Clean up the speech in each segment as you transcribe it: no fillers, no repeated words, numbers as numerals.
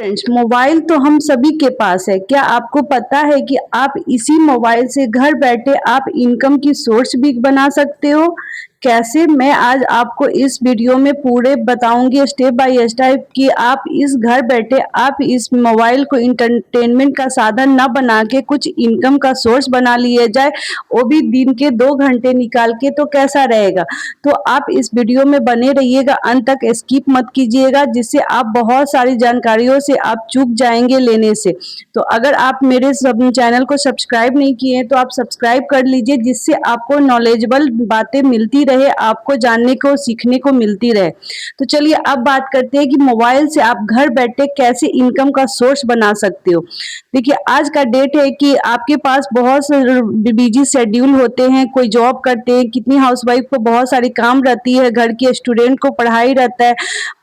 Friends, mobile तो हम सभी के पास है। क्या आपको पता है कि आप इसी मोबाइल से घर बैठे आप इनकम की सोर्स भी बना सकते हो? कैसे? मैं आज आपको इस वीडियो में पूरे बताऊंगी स्टेप बाय स्टेप कि आप इस घर बैठे आप इस मोबाइल को इंटरटेनमेंट का साधन ना बना के कुछ इनकम का सोर्स बना लिए जाए, वो भी दिन के 2 घंटे निकाल के। तो कैसा रहेगा? तो आप इस वीडियो में बने रहिएगा, अंत तक स्किप मत कीजिएगा, जिससे आप बहुत सारी जानकारियों से आप चूक जाएंगे लेने से। तो अगर आप मेरे चैनल को सब्सक्राइब नहीं किए हैं तो आप सब्सक्राइब कर लीजिए, जिससे आपको नॉलेजेबल बातें मिलती रहे, आपको जानने को सीखने को मिलती रहे। तो चलिए अब बात करते हैं कि मोबाइल से आप घर बैठे कैसे इनकम का सोर्स बना सकते हो। देखिए, आज का डेट है कि आपके पास बहुत से बिजी शेड्यूल होते हैं, कोई जॉब करते हैं, कितनी हाउसवाइफ को बहुत सारी काम रहती है, घर के स्टूडेंट को पढ़ाई रहता है,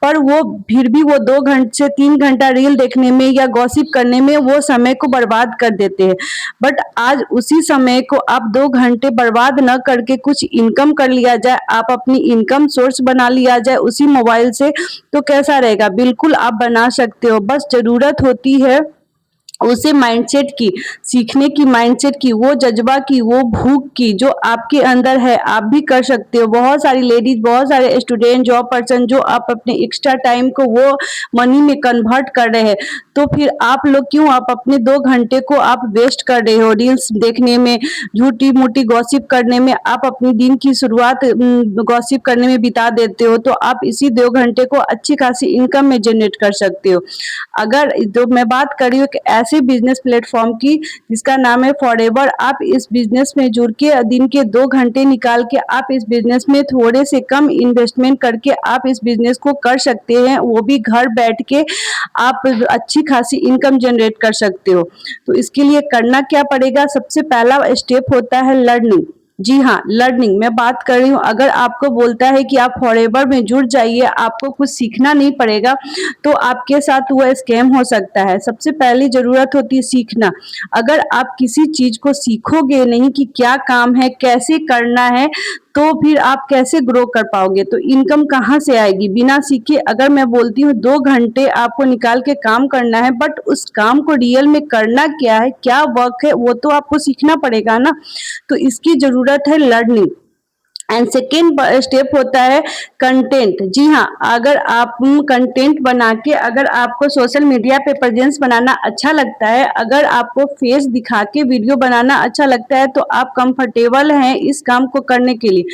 पर वो फिर भी वो 2 घंटे से 3 घंटा रील देखने में या गॉसिप करने में वो समय को बर्बाद कर देते हैं। बट आज उसी समय को आप 2 घंटे बर्बाद न करके कुछ इनकम कर लिया जाए, आप अपनी इनकम सोर्स बना लिया जाए उसी मोबाइल से, तो कैसा रहेगा? बिल्कुल आप बना सकते हो। बस जरूरत होती है उसे माइंडसेट की, सीखने की, माइंडसेट की, वो जज्बा की, वो भूख की जो आपके अंदर है। आप भी कर सकते हो। बहुत सारी लेडीज, बहुत सारे स्टूडेंट, जॉब पर्सन जो आप अपने एक्स्ट्रा टाइम को वो मनी में कन्वर्ट कर रहे हैं, तो फिर आप लोग क्यों आप अपने 2 घंटे को आप वेस्ट कर रहे हो रील्स देखने में, झूठी मूठी गॉसिप करने में? आप अपनी दिन की शुरुआत गॉसिप करने में बिता देते हो, तो आप इसी 2 घंटे को अच्छी खासी इनकम में जनरेट कर सकते हो। अगर तो मैं बात कर रही हूँ कि ऐसे बिजनेस प्लेटफॉर्म की जिसका नाम है फॉरएवर। आप इस बिजनेस में जुड़ के दिन के 2 घंटे निकाल के आप इस बिजनेस में थोड़े से कम इन्वेस्टमेंट करके आप इस बिजनेस को कर सकते हैं, वो भी घर बैठ के आप अच्छी खासी इनकम जनरेट कर सकते हो। तो इसके लिए करना क्या पड़ेगा? सबसे पहला स्टेप होता है लर्निंग। जी हाँ, लर्निंग मैं बात कर रही हूँ। अगर आपको बोलता है कि आप फॉरएवर में जुड़ जाइए, आपको कुछ सीखना नहीं पड़ेगा, तो आपके साथ वो स्कैम हो सकता है। सबसे पहली जरूरत होती है सीखना। अगर आप किसी चीज को सीखोगे नहीं कि क्या काम है, कैसे करना है, तो फिर आप कैसे ग्रो कर पाओगे? तो इनकम कहाँ से आएगी बिना सीखे? अगर मैं बोलती हूँ 2 घंटे आपको निकाल के काम करना है, बट उस काम को रियल में करना क्या है, क्या वर्क है, वो तो आपको सीखना पड़ेगा ना। तो इसकी जरूरत है लर्निंग। एंड सेकेंड स्टेप होता है कंटेंट। जी हाँ, अगर आप कंटेंट बना के, अगर आपको सोशल मीडिया पे प्रेजेंस बनाना अच्छा लगता है, अगर आपको फेस दिखा के वीडियो बनाना अच्छा लगता है, तो आप कंफर्टेबल हैं इस काम को करने के लिए।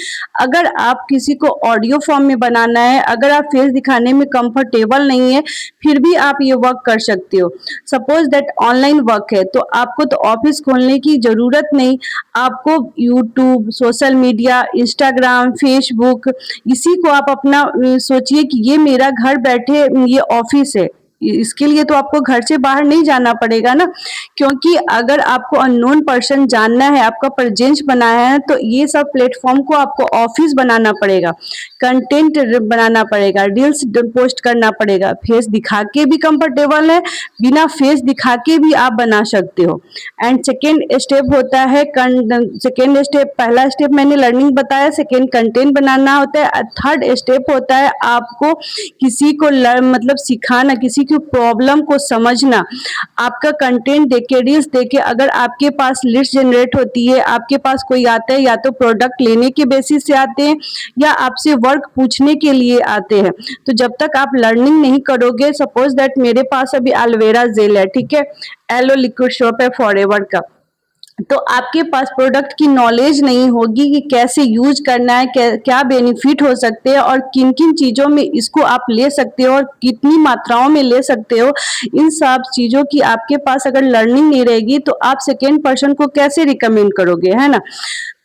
अगर आप किसी को ऑडियो फॉर्म में बनाना है, अगर आप फेस दिखाने में कंफर्टेबल नहीं है, फिर भी आप ये वर्क कर सकते हो। सपोज दैट ऑनलाइन वर्क है, तो आपको तो ऑफिस खोलने की जरूरत नहीं, आपको YouTube, social media, Instagram, Facebook, इसी को आप अपना सोचिए कि ये मेरा घर बैठे ये ऑफिस है। इसके लिए तो आपको घर से बाहर नहीं जाना पड़ेगा ना, क्योंकि अगर आपको अननोन पर्सन जानना है, आपका प्रेजेंस बनाना है, तो ये सब प्लेटफॉर्म को आपको ऑफिस बनाना पड़ेगा, कंटेंट बनाना पड़ेगा, रील्स पोस्ट करना पड़ेगा। फेस दिखा के भी कंफर्टेबल है, बिना फेस दिखा के भी आप बना सकते हो। एंड सेकेंड स्टेप होता है सेकेंड स्टेप, पहला स्टेप मैंने लर्निंग बताया, सेकेंड कंटेंट बनाना होता है, थर्ड स्टेप होता है आपको किसी को मतलब सिखाना, किसी की प्रॉब्लम को समझना। आपका कंटेंट देके, रील्स देके, अगर आपके पास लीड्स जनरेट होती है, आपके पास कोई आता है, या तो प्रोडक्ट लेने के बेसिस से आते हैं या आपसे वर्क पूछने के लिए आते हैं, तो जब तक आप लर्निंग नहीं करोगे, सपोज दैट मेरे पास अभी एलोवेरा जेल है, ठीक है, एलो लिक्विड सोप है फॉरएवर का, तो आपके पास प्रोडक्ट की नॉलेज नहीं होगी कि कैसे यूज करना है, क्या बेनिफिट हो सकते हैं और किन किन चीज़ों में इसको आप ले सकते हो और कितनी मात्राओं में ले सकते हो। इन सब चीज़ों की आपके पास अगर लर्निंग नहीं रहेगी, तो आप सेकेंड पर्सन को कैसे रिकमेंड करोगे, है ना।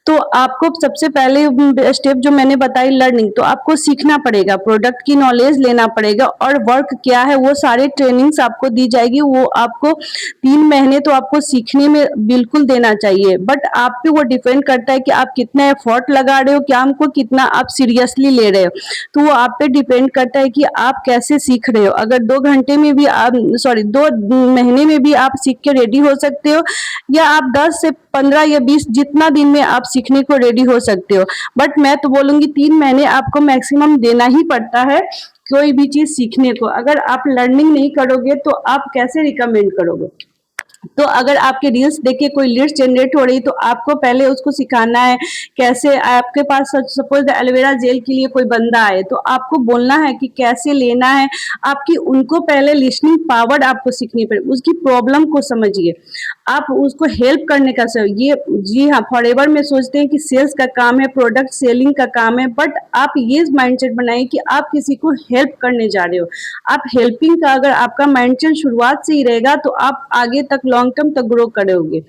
तो आपको सबसे पहले स्टेप जो मैंने बताई लर्निंग, तो आपको सीखना पड़ेगा, प्रोडक्ट की नॉलेज लेना पड़ेगा, और वर्क क्या है वो सारे ट्रेनिंग्स आपको दी जाएगी। वो आपको 3 महीने तो आपको सीखने में बिल्कुल देना चाहिए, बट आप पे वो डिपेंड करता है कि आप कितना एफर्ट लगा रहे हो, क्या हमको कितना आप सीरियसली ले रहे हो। तो वो आप पे डिपेंड करता है कि आप कैसे सीख रहे हो। अगर 2 घंटे में भी आप 2 महीने में भी आप सीख के रेडी हो सकते हो, या आप 10 से 15 या 20 जितना दिन में आप सीखने को रेडी हो सकते हो, बट मैं तो बोलूंगी 3 महीने आपको मैक्सिमम देना ही पड़ता है, कोई भी चीज सीखने को। अगर आप लर्निंग नहीं करोगे तो आप कैसे रिकमेंड करोगे? तो अगर आपके रील्स देख के कोई लीड्स जनरेट हो रही तो आपको पहले उसको सिखाना है कैसे। आपके पास सपोज एलोवेरा जेल के लिए कोई बंदा आए तो आपको बोलना है कि कैसे लेना है। आपकी उनको पहले लिसनिंग पावर आपको सीखनी पड़ेगी, उसकी प्रॉब्लम को समझिए, आप उसको हेल्प करने का ये जी हाँ, फॉरएवर में सोचते हैं कि सेल्स का काम है, प्रोडक्ट सेलिंग का काम है, बट आप ये माइंडसेट बनाइए कि आप किसी को हेल्प करने जा रहे हो। आप हेल्पिंग का अगर आपका माइंडसेट शुरुआत से ही रहेगा तो आप आगे तक लॉन्ग टर्म तक ग्रो करोगे।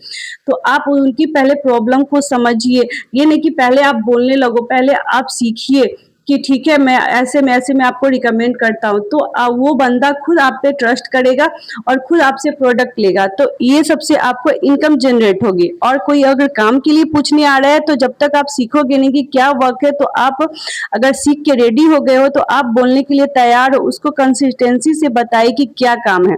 तो आप उनकी पहले प्रॉब्लम को समझिए, ये नहीं कि पहले आप बोलने लगो, पहले आप सीखिए कि ठीक है मैं ऐसे मैं आपको रिकमेंड करता हूँ, तो वो बंदा खुद आप पे ट्रस्ट करेगा और खुद आपसे प्रोडक्ट लेगा। तो ये सबसे आपको इनकम जनरेट होगी। और कोई अगर काम के लिए पूछने आ रहा है तो जब तक आप सीखोगे नहीं कि क्या वर्क है, तो आप अगर सीख के रेडी हो गए हो तो आप बोलने के लिए तैयार हो, उसको कंसिस्टेंसी से बताइए कि क्या काम है।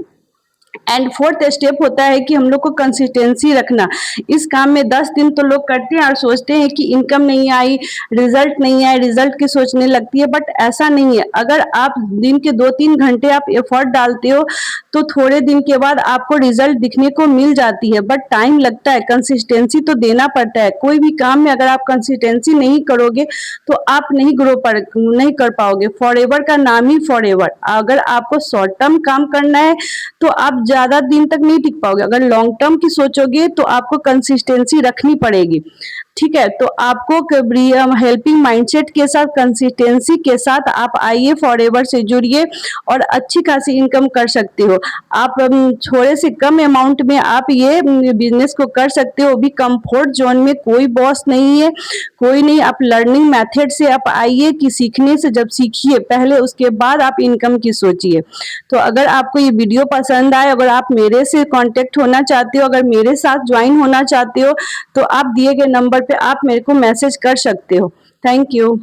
एंड फोर्थ स्टेप होता है कि हम लोग को कंसिस्टेंसी रखना। इस काम में 10 दिन तो लोग करते हैं और सोचते हैं कि इनकम नहीं आई, रिजल्ट नहीं आए, रिजल्ट की सोचने लगती है, बट ऐसा नहीं है। अगर आप दिन के 2-3 घंटे आप एफर्ट डालते हो तो थोड़े दिन के बाद आपको रिजल्ट दिखने को मिल जाती है, बट टाइम लगता है, कंसिस्टेंसी तो देना पड़ता है। कोई भी काम में अगर आप कंसिस्टेंसी नहीं करोगे तो आप नहीं कर पाओगे। फॉरएवर का नाम ही फॉरएवर। अगर आपको शॉर्ट टर्म काम करना है तो आप ज्यादा दिन तक नहीं टिक पाओगे। अगर लॉन्ग टर्म की सोचोगे तो आपको कंसिस्टेंसी रखनी पड़ेगी। ठीक है, तो आपको हेल्पिंग माइंडसेट के साथ, कंसिस्टेंसी के साथ आप आइए, फॉरएवर से जुड़िए और अच्छी खासी इनकम कर सकते हो। आप थोड़े से कम अमाउंट में आप ये बिजनेस को कर सकते हो, भी कंफर्ट जोन में, कोई बॉस नहीं है, कोई नहीं। आप लर्निंग मेथड से आप आइए कि सीखने से जब सीखिए पहले, उसके बाद आप इनकम की सोचिए। तो अगर आपको ये वीडियो पसंद आए, अगर आप मेरे से कांटेक्ट होना चाहते हो, अगर मेरे साथ ज्वाइन होना चाहते हो, तो आप दिए गए नंबर पे आप मेरे को मैसेज कर सकते हो। Thank you.